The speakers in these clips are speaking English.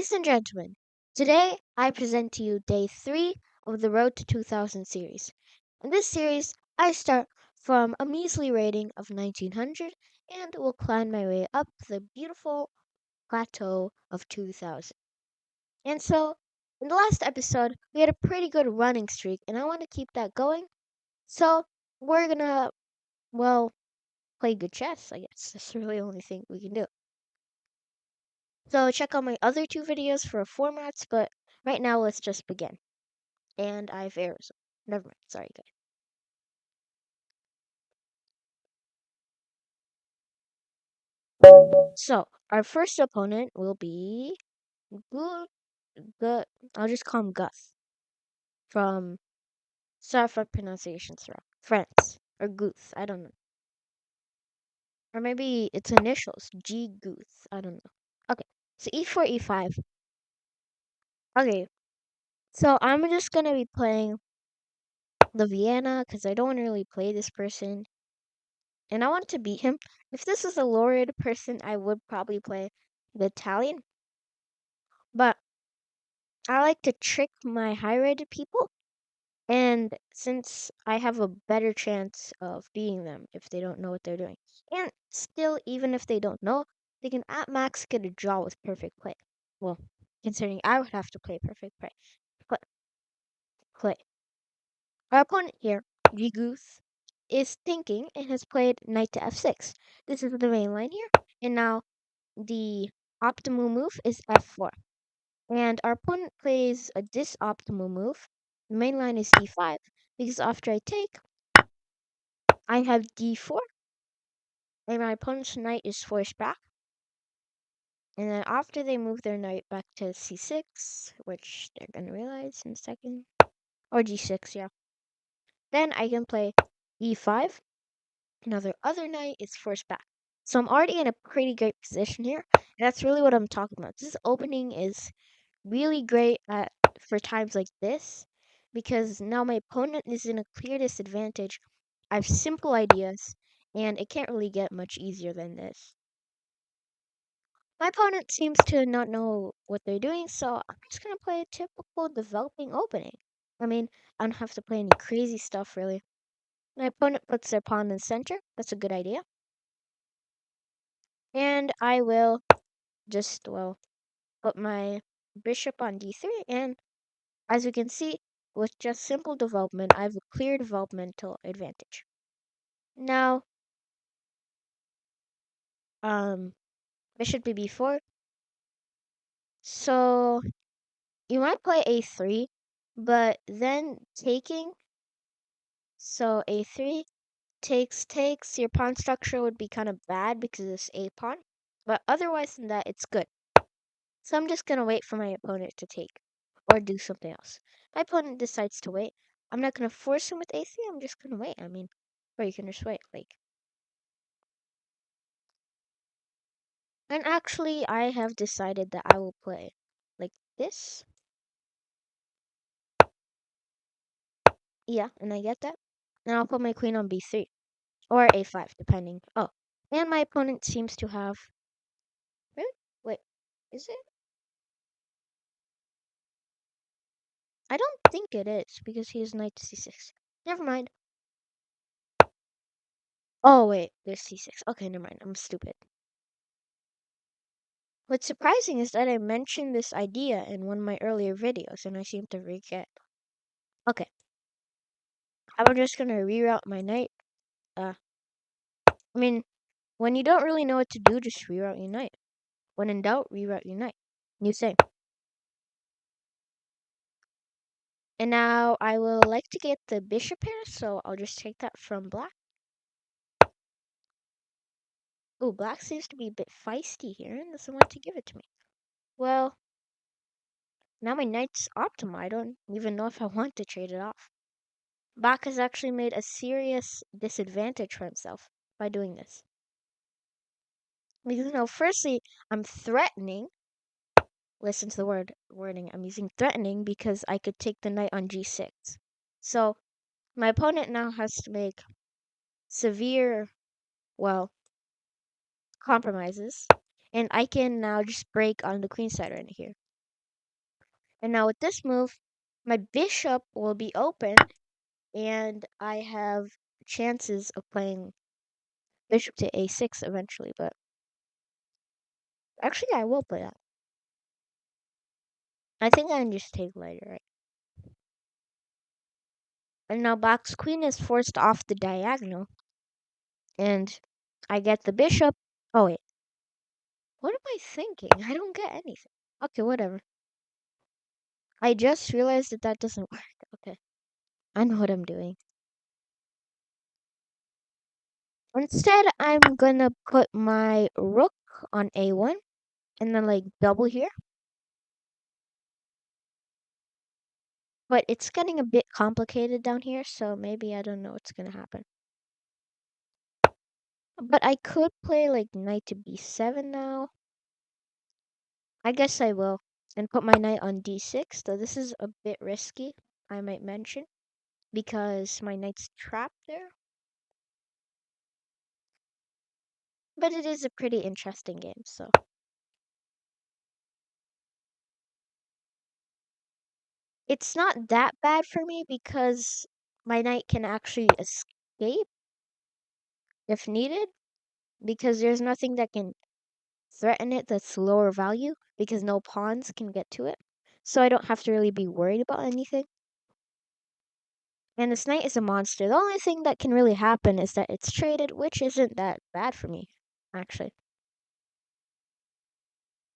Ladies and gentlemen, today I present to you day 3 of the Road to 2000 series. In this series, I start from a measly rating of 1900 and will climb my way up the beautiful plateau of 2000. And so, in the last episode, we had a pretty good running streak, and I want to keep that going. So, we're gonna, well, play good chess, I guess. That's really the only thing we can do. So check out my other two videos for formats, but right now let's just begin. And I have errors. Never mind. Sorry, guys. So our first opponent will be Gu. Gu I'll just call him Gus from. Sorry if my pronunciation's wrong. France or Guth. I don't know. Or maybe it's initials. G Guth. I don't know. Okay. So e4, e5. Okay. So I'm just gonna be playing the Vienna because I don't really play this person. And I want to beat him. If this was a low-rated person, I would probably play the Italian. But I like to trick my high-rated people, and since I have a better chance of beating them if they don't know what they're doing. And still, even if they don't know, they can at max get a draw with perfect play. Well, considering I would have to play perfect play. Play. Our opponent here, Riguth, is thinking and has played knight to f6. This is the main line here, and now the optimal move is f4. And our opponent plays a disoptimal move. The main line is d5, because after I take, I have d4, and my opponent's knight is forced back. And then after they move their knight back to c6, which they're going to realize in a second, or g6, yeah. Then I can play e5. Another other knight is forced back. So I'm already in a pretty great position here. And that's really what I'm talking about. This opening is really great for times like this because now my opponent is in a clear disadvantage. I have simple ideas, and it can't really get much easier than this. My opponent seems to not know what they're doing, so I'm just going to play a typical developing opening. I mean, I don't have to play any crazy stuff, really. My opponent puts their pawn in the center. That's a good idea. And I will just, well, put my bishop on d3, and as you can see, with just simple development, I have a clear developmental advantage. Now, bishop to b4. So, you might play a3, but then taking, so a3, takes, your pawn structure would be kind of bad because it's a pawn. But otherwise than that, it's good. So I'm just going to wait for my opponent to take or do something else. My opponent decides to wait. I'm not going to force him with a3. I'm just going to wait. I mean, or you can just wait. And actually, I have decided that I will play like this. Yeah, and I get that. And I'll put my queen on b3 or a5, depending. Oh, and my opponent seems to have. Really? Wait, is it? I don't think it is because he has knight to c6. Never mind. Oh, wait, there's c6. Okay, never mind. I'm stupid. What's surprising is that I mentioned this idea in one of my earlier videos and I seem to forget. Okay. I'm just gonna reroute my knight. I mean, when you don't really know what to do, just reroute your knight. When in doubt, reroute your knight. New same. And now I will like to get the bishop here, so I'll just take that from black. Oh, black seems to be a bit feisty here and doesn't want to give it to me. Well, now my knight's optimal. I don't even know if I want to trade it off. Black has actually made a serious disadvantage for himself by doing this. Because, firstly, I'm threatening. Listen to the wording. I'm using threatening because I could take the knight on g6. So, my opponent now has to make severe, well, compromises. And I can now just break on the queen side right here. And now with this move, my bishop will be open, and I have chances of playing bishop to a6 eventually, but actually I will play that. I think I can just take later, right? And now black's queen is forced off the diagonal, and I get the bishop. Oh wait, what am I thinking? I don't get anything. Okay, whatever. I just realized that that doesn't work. Okay, I know what I'm doing. Instead, I'm gonna put my rook on a1 and then like double here. But it's getting a bit complicated down here, so maybe I don't know what's gonna happen. But I could play like knight to b7 now. I guess I will. And put my knight on d6, though this is a bit risky, I might mention, because my knight's trapped there. But it is a pretty interesting game, so. It's not that bad for me because my knight can actually escape if needed, because there's nothing that can threaten it that's lower value, because no pawns can get to it. So I don't have to really be worried about anything. And this knight is a monster. The only thing that can really happen is that it's traded, which isn't that bad for me, actually.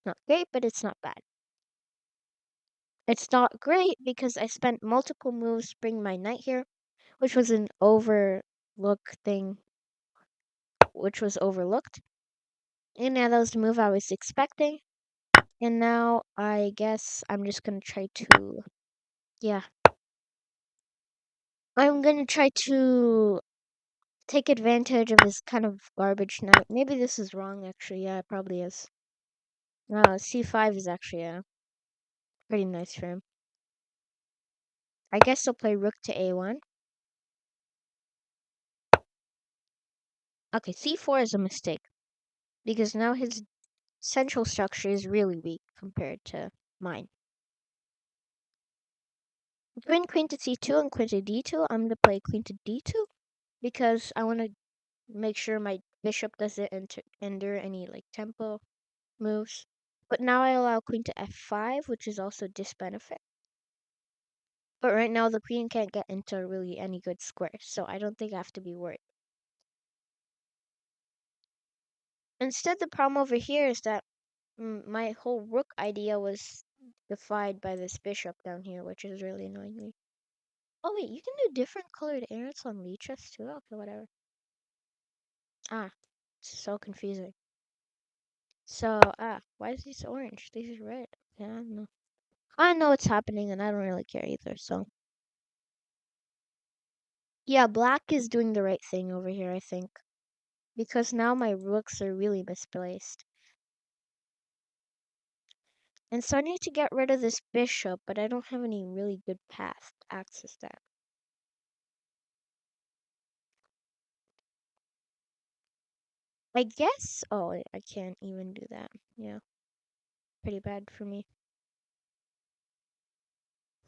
Not great, but it's not bad. It's not great because I spent multiple moves bringing my knight here, which was an overlook thing, which was overlooked. And yeah, that was the move I was expecting. And now I guess I'm just gonna try to, yeah. I'm gonna try to take advantage of his kind of garbage knight. Maybe this is wrong, actually. Yeah, it probably is. C5 is actually pretty nice for him. I guess I'll play rook to a1. Okay, c4 is a mistake because now his central structure is really weak compared to mine. Queen to c2 and queen to d2. I'm going to play queen to d2 because I want to make sure my bishop doesn't endure any like tempo moves. But now I allow queen to f5, which is also disbenefit. But right now the queen can't get into really any good squares, so I don't think I have to be worried. Instead, the problem over here is that my whole rook idea was defied by this bishop down here, which is really annoying me. Oh wait, you can do different colored arrows on Lichess too? Okay, whatever. Ah, it's so confusing. So, why is this orange? This is red. Yeah, I don't know. I know what's happening and I don't really care either, so. Yeah, black is doing the right thing over here, I think. Because now my rooks are really misplaced. And so I need to get rid of this bishop, but I don't have any really good path to access that. I guess. Oh, I can't even do that. Yeah. Pretty bad for me.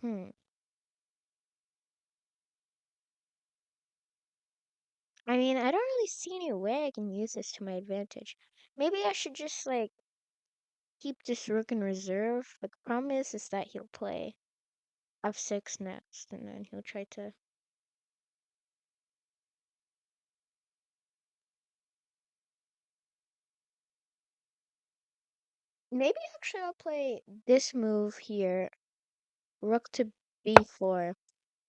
Hmm. I mean, I don't really see any way I can use this to my advantage. Maybe I should just, like, keep this rook in reserve. But the problem is that he'll play f6 next, and then he'll try to. Maybe actually I'll play this move here, rook to b4.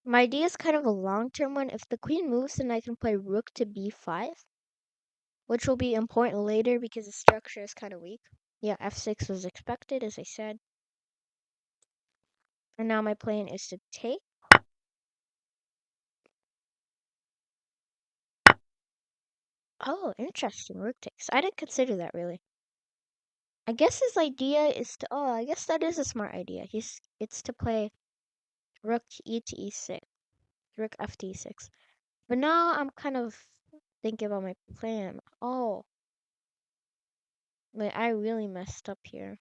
My idea is kind of a long-term one. If the queen moves, then I can play rook to b5, which will be important later because the structure is kind of weak. Yeah, f6 was expected, as I said. And now my plan is to take. Oh, interesting. Rook takes. I didn't consider that really. I guess his idea is to. Oh, I guess that is a smart idea. It's to play rook e to e6, rook f to e6. But now I'm kind of thinking about my plan. Oh, wait, I really messed up here.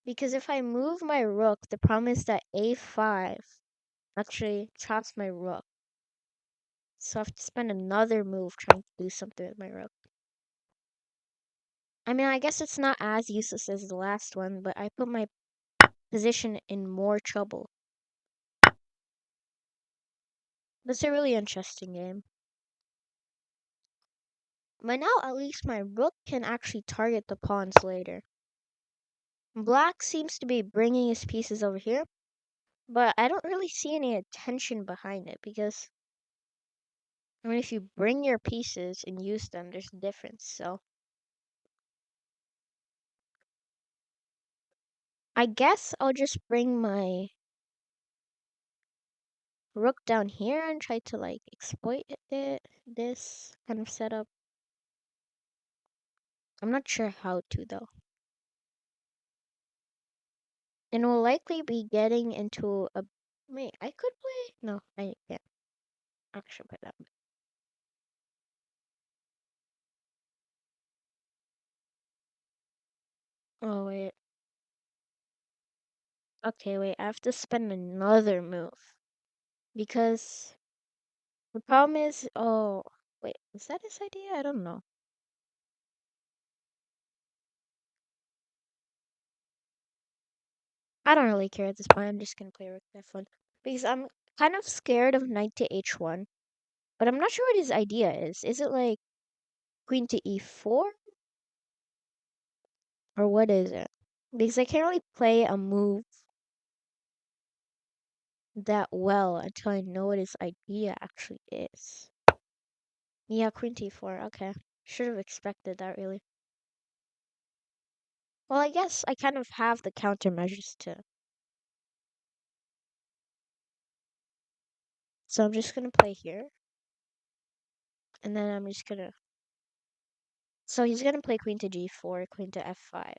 Because if I move my rook, the problem is that a5 actually traps my rook. So I have to spend another move trying to do something with my rook. I mean, I guess it's not as useless as the last one, but I put my position in more trouble. That's a really interesting game. But now at least my rook can actually target the pawns later. Black seems to be bringing his pieces over here, but I don't really see any attention behind it because, I mean, if you bring your pieces and use them, there's a difference. So I guess I'll just bring my rook down here and try to like exploit this kind of setup. I'm not sure how to though. And we'll likely be getting into a wait, I could play no, I can't actually play that. Oh wait. Okay, wait, I have to spend another move. Because the problem is oh wait, is that his idea? I don't know. I don't really care at this point. I'm just gonna play rook f1 because I'm kind of scared of knight to h1, but I'm not sure what his idea is. Is it like queen to e4 or what is it? Because I can't really play a move that well until I know what his idea actually is. Yeah, queen to e4. Okay, should have expected that really. Well, I guess I kind of have the countermeasures to. So I'm just gonna play here, and then I'm just gonna. So he's gonna play queen to g4, queen to f5.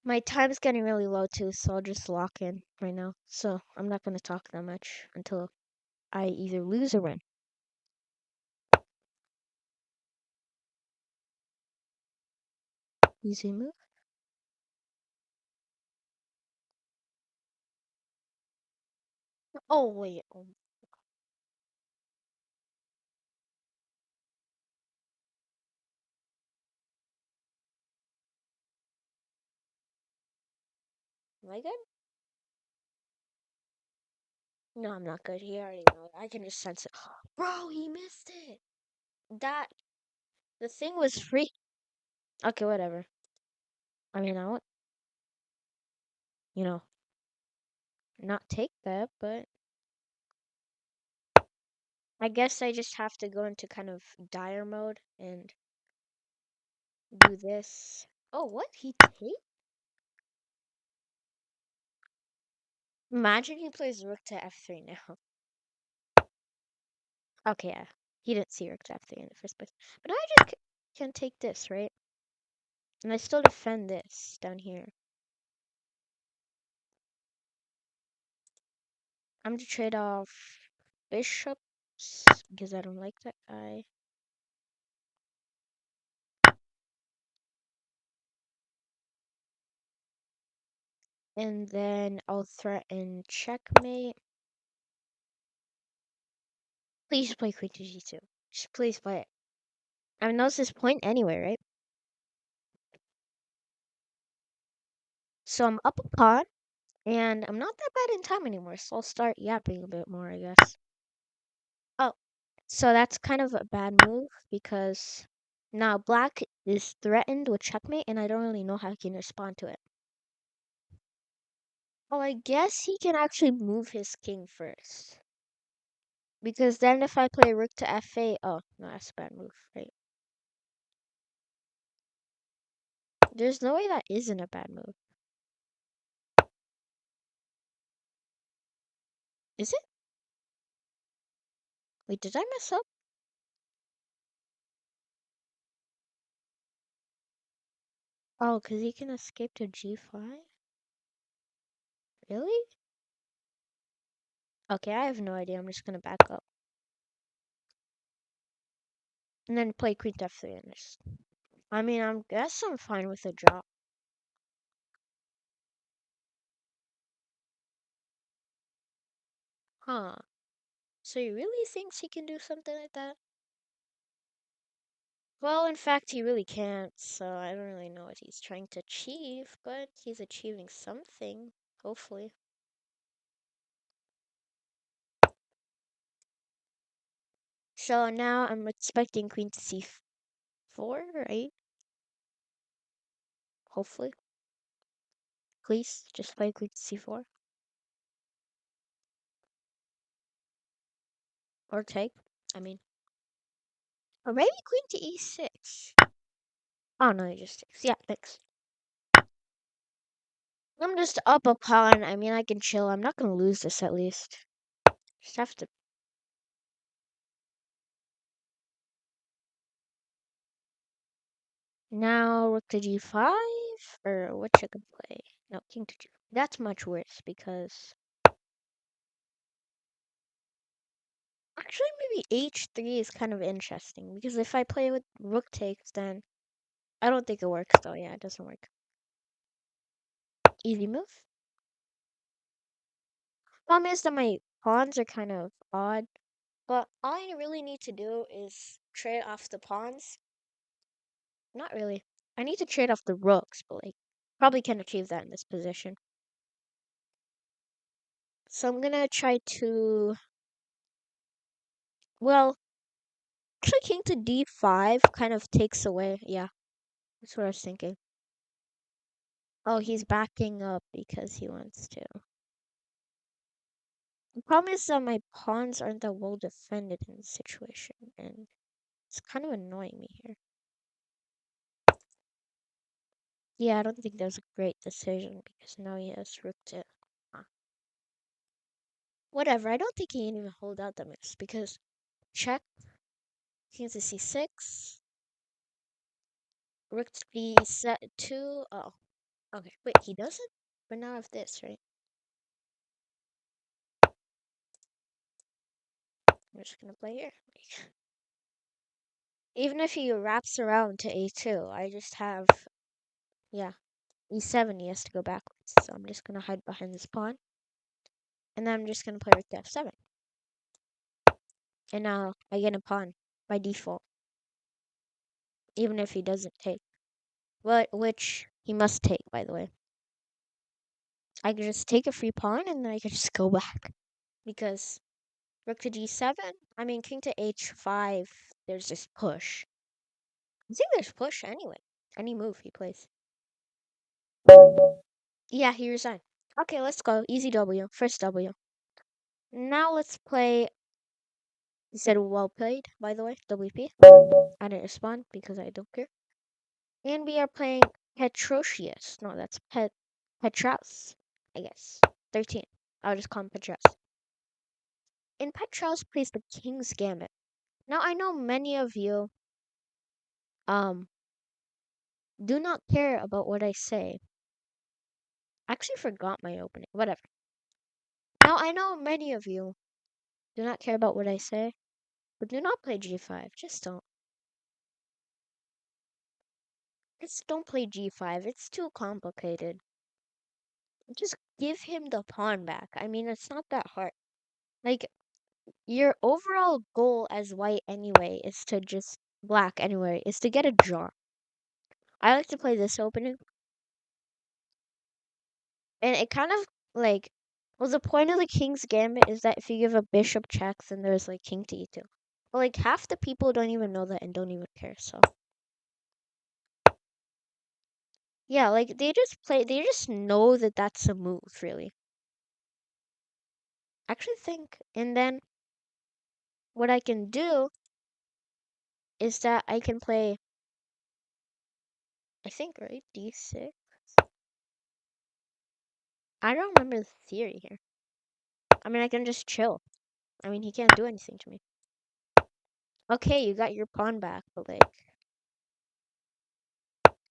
My time's getting really low too, so I'll just lock in right now. So I'm not gonna talk that much until I either lose or win. Easy move. Oh wait. Oh, am I good? No, I'm not good. He already know it. I can just sense it. Bro, he missed it. That the thing was free. Okay, whatever. I mean, I won't, you know, not take that, but I guess I just have to go into kind of dire mode and do this. Oh, what? He take? Imagine he plays rook to f3 now. Okay, yeah. He didn't see rook to f3 in the first place. But now I just can take this, right? And I still defend this down here. I'm to trade off bishops because I don't like that guy. And then I'll threaten checkmate. Please just play queen to g2. Just please play it. I mean, that's his point anyway, right? So I'm up a pawn, and I'm not that bad in time anymore, so I'll start yapping a bit more, I guess. Oh, so that's kind of a bad move because now black is threatened with checkmate, and I don't really know how he can respond to it. Well, I guess he can actually move his king first. Because then if I play rook to f8, oh, no, that's a bad move, right? There's no way that isn't a bad move. Is it? Wait, did I mess up? Oh, because he can escape to g5? Really? Okay, I have no idea. I'm just gonna back up. And then play queen to f3 and just... I mean, I guess I'm fine with a drop. Huh. So he really thinks he can do something like that? Well, in fact, he really can't, so I don't really know what he's trying to achieve, but he's achieving something, hopefully. So now I'm expecting queen to c4, right? Hopefully. Please, just play queen to c4. Or take, I mean. Or maybe queen to e6. Oh, no, he just takes. Yeah, thanks. I'm just up a pawn. I mean, I can chill. I'm not gonna lose this at least. Just have to. Now, rook to g5? Or what should I play? No, king to g. That's much worse because. Actually, maybe h3 is kind of interesting because if I play with rook takes, then I don't think it works though. Yeah, it doesn't work. Easy move. Problem is that my pawns are kind of odd, but all I really need to do is trade off the pawns. Not really. I need to trade off the rooks, but like probably can't achieve that in this position. So I'm gonna try to. Well, actually, king to d5 kind of takes away. Yeah, that's what I was thinking. Oh, he's backing up because he wants to. The problem is that my pawns aren't that well defended in this situation, and it's kind of annoying me here. Yeah, I don't think that was a great decision because now he has rook to. Whatever, I don't think he can even hold out the moves because check, king to c6, rook to b2. Oh, okay. Wait, he doesn't? But now I have this, right? I'm just gonna play here. Even if he wraps around to a2, I just have, yeah, e7, he has to go backwards. So I'm just gonna hide behind this pawn. And then I'm just gonna play rook to f7. And now I get a pawn by default. Even if he doesn't take. Which he must take, by the way. I can just take a free pawn and then I can just go back. Because rook to g7, I mean king to h5, there's this push. I think there's push anyway. Any move he plays. Yeah, he resigned. Okay, let's go. Easy W. First W. Now let's play. He said well played, by the way. WP. I didn't respond because I don't care. And we are playing Petrocius. No, that's Petraus, I guess. 13. I'll just call him Petraus. And Petraus plays the King's Gambit. Now I know many of you um do not care about what I say. I actually forgot my opening. Whatever. Now I know many of you do not care about what I say, but do not play g5. Just don't. Just don't play g5. It's too complicated. Just give him the pawn back. I mean, it's not that hard. Like, your overall goal as white anyway is to just black anyway, is to get a draw. I like to play this opening. And it kind of like well the point of the King's Gambit is that if you give a bishop checks then there's like king to e2. But like half the people don't even know that and don't even care, so yeah, like they just know that that's a move, really. Actually think and then what I can do is that I can play I think right d6. I don't remember the theory here. I mean I can just chill. I mean he can't do anything to me. Okay, you got your pawn back, but like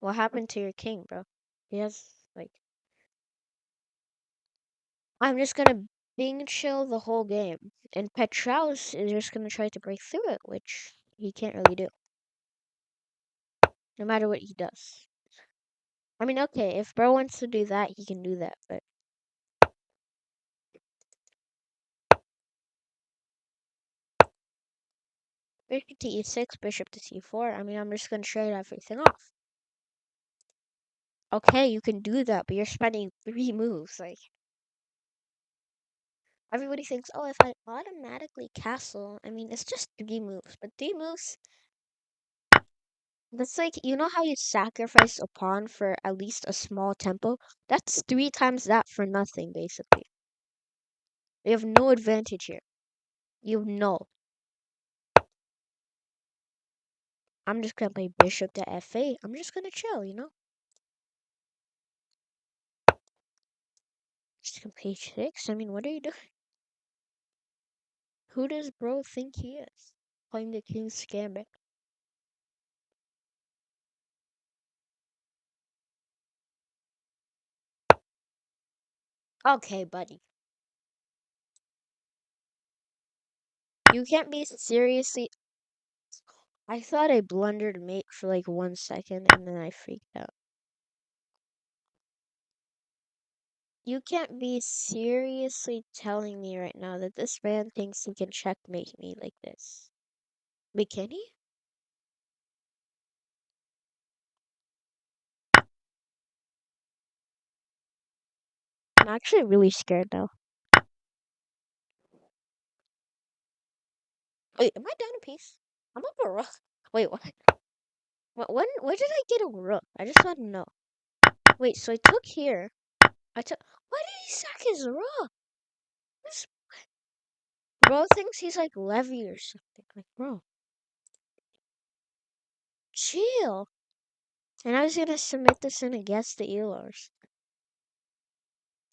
what happened to your king, bro? He has like I'm just gonna Bing chill the whole game. And Petraus is just gonna try to break through it, which he can't really do. No matter what he does. I mean, okay, if bro wants to do that, he can do that, but bishop to e6, bishop to c4. I mean, I'm just gonna trade everything off. Okay, you can do that, but you're spending 3 moves. Like, everybody thinks, oh, if I automatically castle, I mean, it's just 3 moves, but 3 moves, that's like, you know how you sacrifice a pawn for at least a small tempo? That's 3 times that for nothing, basically. You have no advantage here. You have no. I'm just gonna play bishop to f8. I'm just gonna chill, you know? Just gonna page 6. I mean, what are you doing? Who does bro think he is? Playing the King's Gambit. Okay, buddy. You can't be seriously. I thought I blundered mate for like 1 second and then I freaked out. You can't be seriously telling me right now that this man thinks he can checkmate me like this. Wait, can he? I'm actually really scared now. Wait, am I down a piece? I'm up a rook. Wait, what? When did I get a rook? I just want to know. Wait, so I took here. I took. Why did he sack his rook? This bro thinks he's like Levy or something. Like, bro, chill. And I was gonna submit this in against the Elars.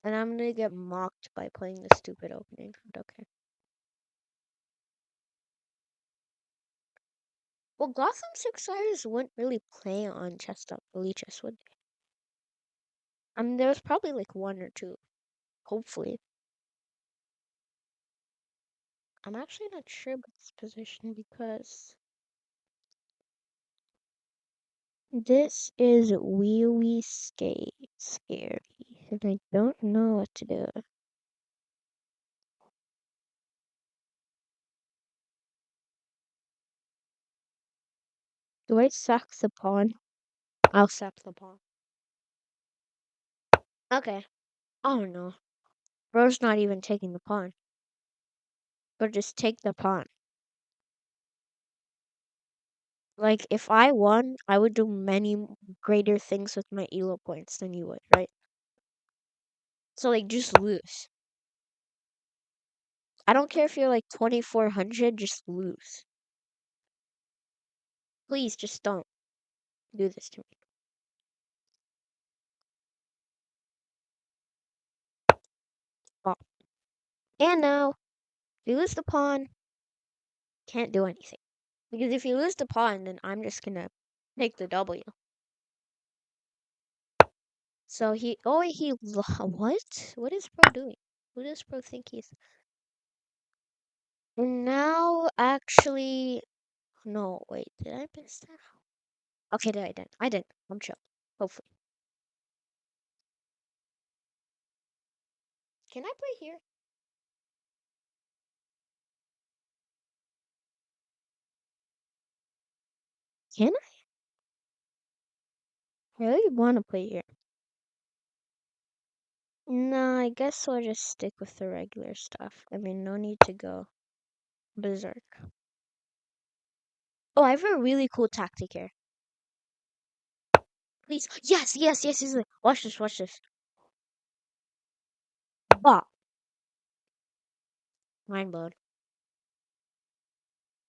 And I'm gonna get mocked by playing the stupid opening. But okay. Well, Gotham Sixers wouldn't really play on chest up Leeches, would they? I mean, there was probably like 1 or 2. Hopefully. I'm actually not sure about this position because this is wee scary. And I don't know what to do. Do I sack the pawn? I'll sack the pawn. Okay. Oh no. Bro's not even taking the pawn. But just take the pawn. Like, if I won, I would do many greater things with my elo points than you would, right? So, like, just lose. I don't care if you're like 2400, just lose. Please, just don't do this to me. Oh. And now, if you lose the pawn, can't do anything. Because if you lose the pawn, then I'm just gonna take the W. So what? What is Pro doing? Who does Pro think he's? And now, actually, no, wait, did I miss that? Okay, I didn't. I didn't. I'm chill. Hopefully. Can I play here? Can I? I really want to play here. No, I guess I'll just stick with the regular stuff. I mean, no need to go berserk. Oh, I have a really cool tactic here. Please. Yes, yes, yes, yes. Watch this, watch this. Bop. Mind blown.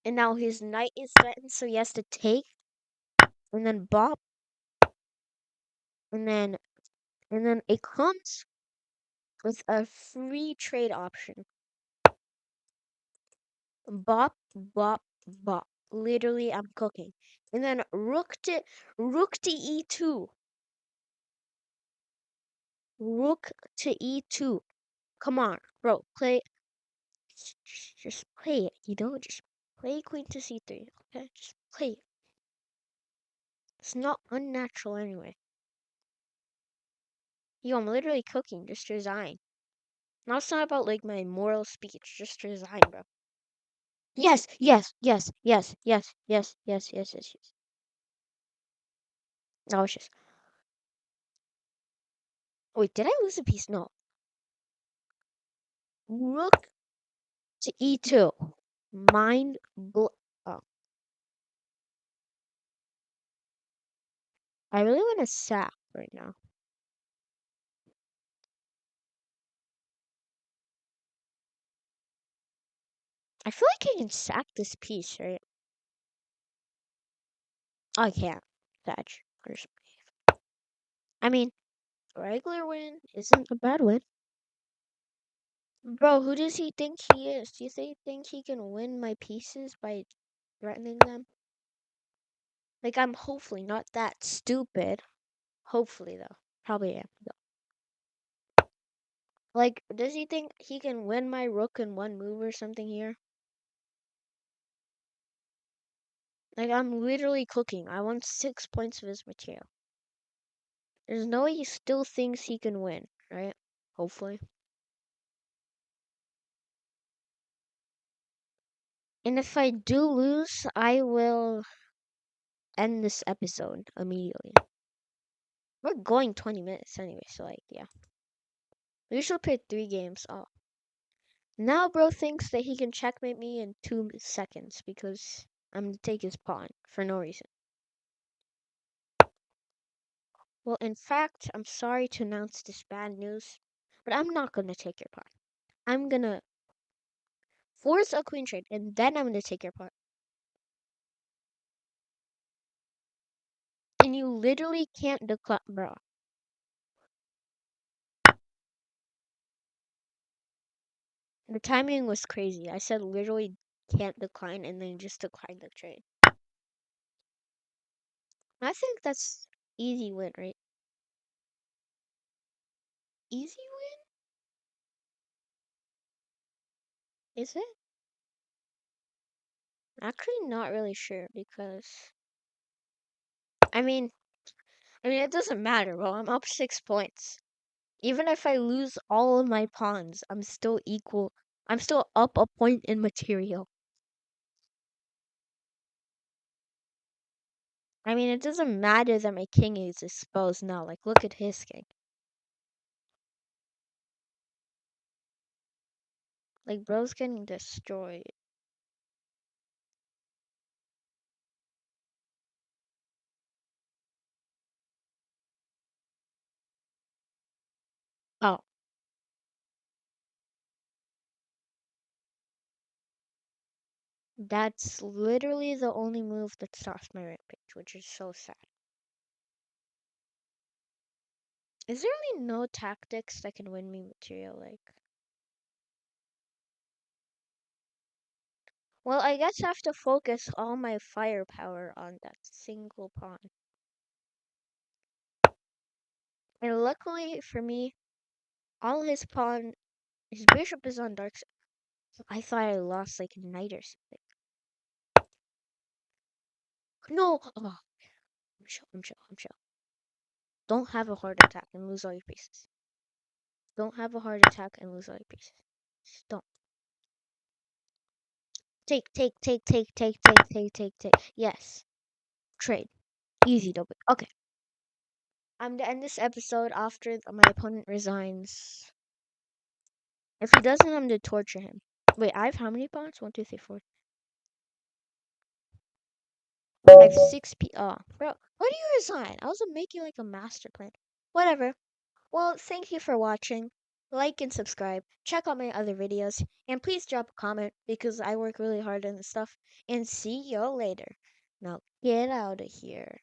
And now his knight is threatened, so he has to take. And then bop. And then it comes with a free trade option. Bop, bop, bop. Literally, I'm cooking. And then rook to e2. Rook to e2. Come on, bro. Play. Just play it. You know, just play queen to c3. Okay, just play it. It's not unnatural anyway. Yo, I'm literally cooking. Just resign. Now it's not about like my moral speech. Just resign, bro. Yes, yes, yes, yes, yes, yes, yes, yes, yes, yes. That was just. Wait, did I lose a piece? No. Rook to e2. Mind oh, I really want to sack right now. I feel like I can sack this piece, right? Oh, I can't. Thatch. I mean, a regular win isn't a bad win. Bro, who does he think he is? Do you think he can win my pieces by threatening them? Like, I'm hopefully not that stupid. Hopefully, though. Probably am, though. Like, does he think he can win my rook in one move or something here? Like, I'm literally cooking. I want 6 points of his material. There's no way he still thinks he can win, right? Hopefully. And if I do lose, I will end this episode immediately. We're going 20 minutes anyway, so like, yeah. We should play 3 games. Oh. Now bro thinks that he can checkmate me in 2 seconds because I'm gonna take his pawn for no reason. Well, in fact, I'm sorry to announce this bad news, but I'm not gonna take your pawn. I'm gonna force a queen trade, and then I'm gonna take your pawn. And you literally can't decline, bro. The timing was crazy. I said literally can't decline, and then just declined the trade. I think that's easy win, right? Easy win? Is it? Actually, not really sure because I mean, it doesn't matter. Well, I'm up 6 points. Even if I lose all of my pawns, I'm still equal. I'm still up a point in material. I mean, it doesn't matter that my king is exposed now. Like, look at his king. Like, bro's getting destroyed. Oh, that's literally the only move that stops my rampage, which is so sad. Is there really no tactics that can win me material? Like, well, I guess I have to focus all my firepower on that single pawn. And luckily for me, all his bishop is on dark side. I thought I lost like a knight or something. No! Oh, I'm chill, I'm chill, I'm chill. Don't have a heart attack and lose all your pieces. Don't have a heart attack and lose all your pieces. Don't. Take, take, take, take, take, take, take, take, take. Yes. Trade. Easy double. Okay. I'm to end this episode after my opponent resigns. If he doesn't, I'm to torture him. Wait, I have how many pawns? 1, 2, 3, 4. I have 6 Oh, bro, why do you resign? I was making like a master plan. Whatever. Well, thank you for watching. Like and subscribe. Check out my other videos. And please drop a comment because I work really hard on this stuff. And see y'all later. Now get out of here.